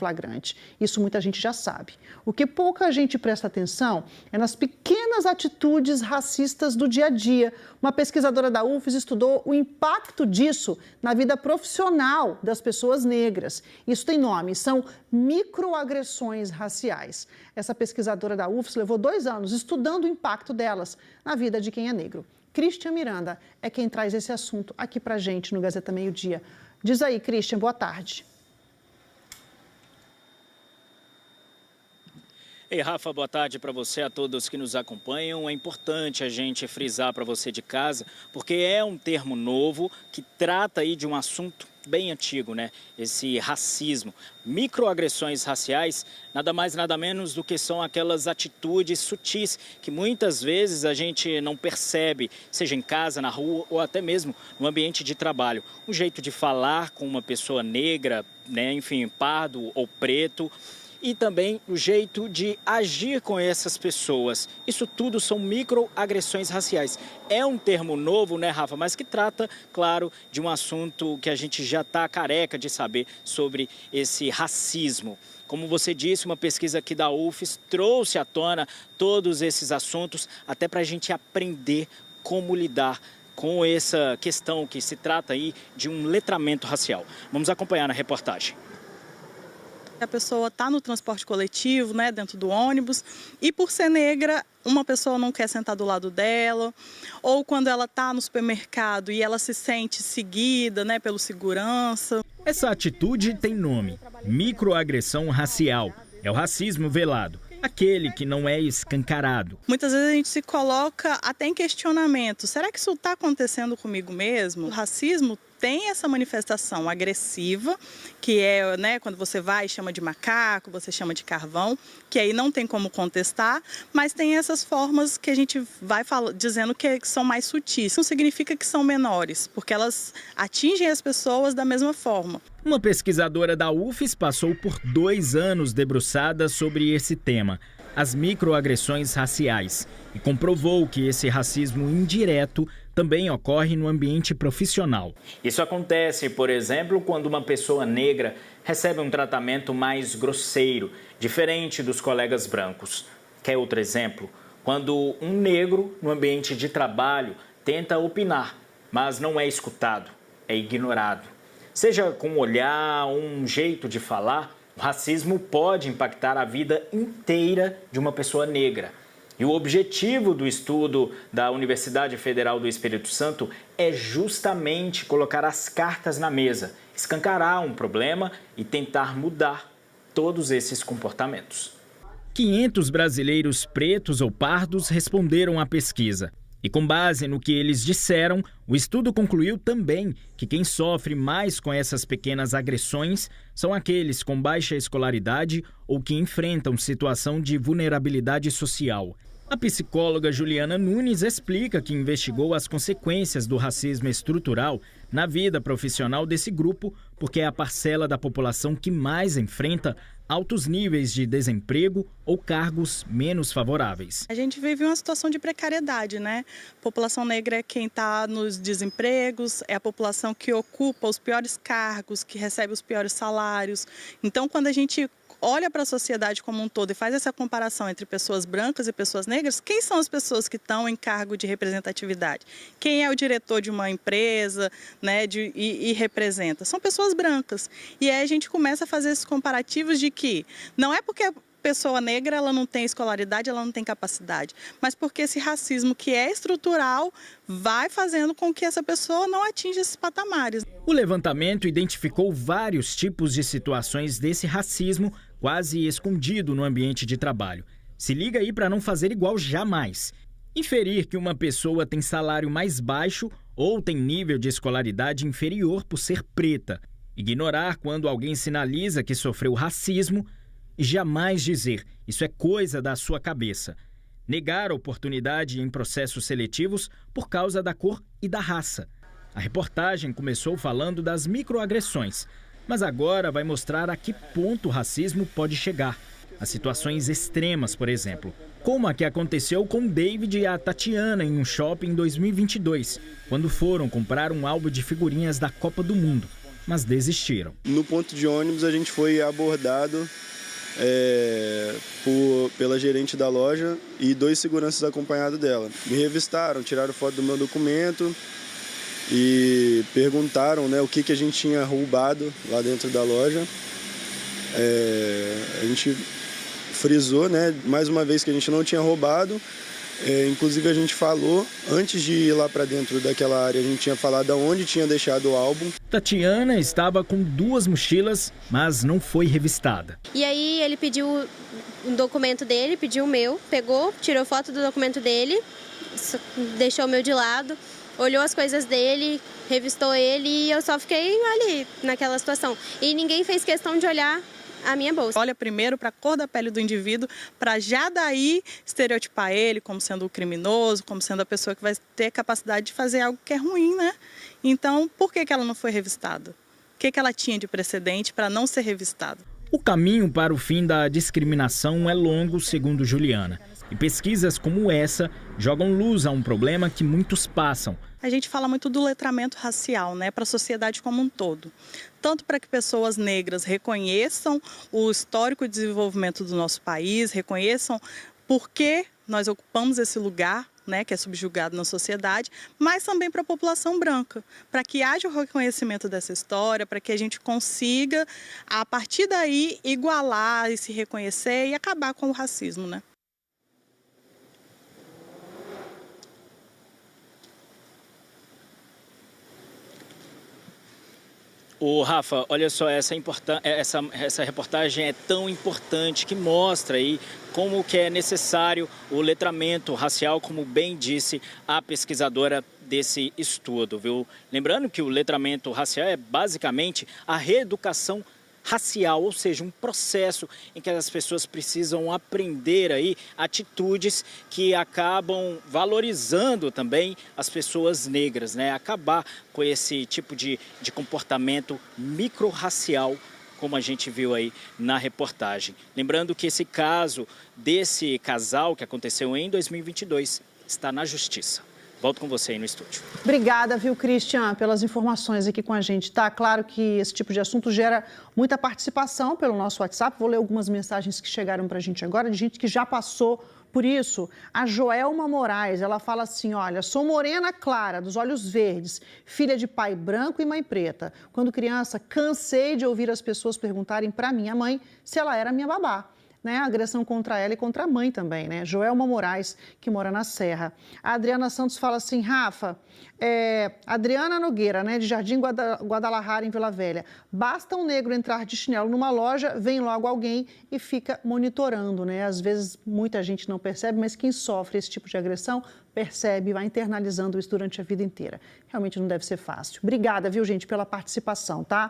flagrante. Isso muita gente já sabe. O que pouca gente presta atenção é nas pequenas atitudes racistas do dia a dia. Uma pesquisadora da UFES estudou o impacto disso na vida profissional das pessoas negras. Isso tem nome, são microagressões raciais. Essa pesquisadora da UFES levou 2 anos estudando o impacto delas na vida de quem é negro. Christian Miranda é quem traz esse assunto aqui pra gente no Gazeta Meio Dia. Diz aí, Christian, boa tarde. Ei, Rafa, boa tarde para você, a todos que nos acompanham. É importante a gente frisar para você de casa, porque é um termo novo que trata aí de um assunto bem antigo, né? Esse racismo. Microagressões raciais, nada mais, nada menos do que são aquelas atitudes sutis que muitas vezes a gente não percebe, seja em casa, na rua ou até mesmo no ambiente de trabalho. Um jeito de falar com uma pessoa negra, né? Enfim, pardo ou preto. E também o jeito de agir com essas pessoas. Isso tudo são microagressões raciais. É um termo novo, né, Rafa? Mas que trata, claro, de um assunto que a gente já está careca de saber sobre esse racismo. Como você disse, uma pesquisa aqui da UFES trouxe à tona todos esses assuntos, até para a gente aprender como lidar com essa questão que se trata aí de um letramento racial. Vamos acompanhar na reportagem. A pessoa está no transporte coletivo, né, dentro do ônibus, e por ser negra, uma pessoa não quer sentar do lado dela, ou quando ela está no supermercado e ela se sente seguida, né, pelo segurança. Essa atitude tem nome: microagressão racial. É o racismo velado, aquele que não é escancarado. Muitas vezes a gente se coloca até em questionamento. Será que isso está acontecendo comigo mesmo? O racismo tem essa manifestação agressiva, que é, né, quando você vai e chama de macaco, você chama de carvão, que aí não tem como contestar, mas tem essas formas que a gente vai dizendo que são mais sutis. Não significa que são menores, porque elas atingem as pessoas da mesma forma. Uma pesquisadora da UFES passou por 2 anos debruçada sobre esse tema, as microagressões raciais, e comprovou que esse racismo indireto também ocorre no ambiente profissional. Isso acontece, por exemplo, quando uma pessoa negra recebe um tratamento mais grosseiro, diferente dos colegas brancos. Quer outro exemplo? Quando um negro, no ambiente de trabalho, tenta opinar, mas não é escutado, é ignorado. Seja com um olhar, um jeito de falar, o racismo pode impactar a vida inteira de uma pessoa negra. E o objetivo do estudo da Universidade Federal do Espírito Santo é justamente colocar as cartas na mesa, escancarar um problema e tentar mudar todos esses comportamentos. 500 brasileiros pretos ou pardos responderam à pesquisa. E com base no que eles disseram, o estudo concluiu também que quem sofre mais com essas pequenas agressões são aqueles com baixa escolaridade ou que enfrentam situação de vulnerabilidade social. A psicóloga Juliana Nunes explica que investigou as consequências do racismo estrutural na vida profissional desse grupo, porque é a parcela da população que mais enfrenta altos níveis de desemprego ou cargos menos favoráveis. A gente vive uma situação de precariedade, né? A população negra é quem está nos desempregos, é a população que ocupa os piores cargos, que recebe os piores salários. Então, quando a gente olha para a sociedade como um todo e faz essa comparação entre pessoas brancas e pessoas negras, quem são as pessoas que estão em cargo de representatividade? Quem é o diretor de uma empresa, né, e representa? São pessoas brancas. E aí a gente começa a fazer esses comparativos de que não é porque a pessoa negra ela não tem escolaridade, ela não tem capacidade, mas porque esse racismo que é estrutural vai fazendo com que essa pessoa não atinja esses patamares. O levantamento identificou vários tipos de situações desse racismo quase escondido no ambiente de trabalho. Se liga aí para não fazer igual jamais. Inferir que uma pessoa tem salário mais baixo ou tem nível de escolaridade inferior por ser preta. Ignorar quando alguém sinaliza que sofreu racismo e jamais dizer isso é coisa da sua cabeça. Negar oportunidade em processos seletivos por causa da cor e da raça. A reportagem começou falando das microagressões, mas agora vai mostrar a que ponto o racismo pode chegar. As situações extremas, por exemplo, como a que aconteceu com David e a Tatiana em um shopping em 2022, quando foram comprar um álbum de figurinhas da Copa do Mundo. mas desistiram. No ponto de ônibus a gente foi abordado pela gerente da loja e 2 seguranças acompanhados dela. Me revistaram, tiraram foto do meu documento e perguntaram, né, o que a gente tinha roubado lá dentro da loja. A gente frisou, né, mais uma vez que a gente não tinha roubado. Inclusive a gente falou, antes de ir lá para dentro daquela área, a gente tinha falado aonde tinha deixado o álbum. Tatiana estava com 2 mochilas, mas não foi revistada. E aí ele pediu um documento dele, pediu o meu, pegou, tirou foto do documento dele, deixou o meu de lado, olhou as coisas dele, revistou ele e eu só fiquei ali naquela situação. E ninguém fez questão de olhar a minha bolsa. Olha primeiro para a cor da pele do indivíduo, para já daí estereotipar ele como sendo o criminoso, como sendo a pessoa que vai ter capacidade de fazer algo que é ruim, né? Então, por que ela não foi revistada? O que ela tinha de precedente para não ser revistada? O caminho para o fim da discriminação é longo, segundo Juliana. E pesquisas como essa jogam luz a um problema que muitos passam. A gente fala muito do letramento racial, né, para a sociedade como um todo. Tanto para que pessoas negras reconheçam o histórico de desenvolvimento do nosso país, reconheçam por que nós ocupamos esse lugar, né, que é subjugado na sociedade, mas também para a população branca, para que haja o reconhecimento dessa história, para que a gente consiga, a partir daí, igualar e se reconhecer e acabar com o racismo, né? Ô, Rafa, olha só, essa reportagem é tão importante que mostra aí como que é necessário o letramento racial, como bem disse a pesquisadora desse estudo, viu? Lembrando que o letramento racial é basicamente a reeducação racial, ou seja, um processo em que as pessoas precisam aprender aí atitudes que acabam valorizando também as pessoas negras, né? Acabar com esse tipo de comportamento micro-racial, como a gente viu aí na reportagem. Lembrando que esse caso desse casal que aconteceu em 2022 está na justiça. Volto com você aí no estúdio. Obrigada, viu, Christian, pelas informações aqui com a gente. Tá claro que esse tipo de assunto gera muita participação pelo nosso WhatsApp. Vou ler algumas mensagens que chegaram para a gente agora, de gente que já passou por isso. A Joelma Moraes, ela fala assim, olha, sou morena clara, dos olhos verdes, filha de pai branco e mãe preta. Quando criança, cansei de ouvir as pessoas perguntarem para minha mãe se ela era minha babá. Né, a agressão contra ela e contra a mãe também, né? Joelma Moraes, que mora na Serra. A Adriana Santos fala assim, Rafa, Adriana Nogueira, né, de Jardim Guadalajara, em Vila Velha. Basta um negro entrar de chinelo numa loja, vem logo alguém e fica monitorando, né? Às vezes muita gente não percebe, mas quem sofre esse tipo de agressão percebe e vai internalizando isso durante a vida inteira. Realmente não deve ser fácil. Obrigada, viu, gente, pela participação, tá?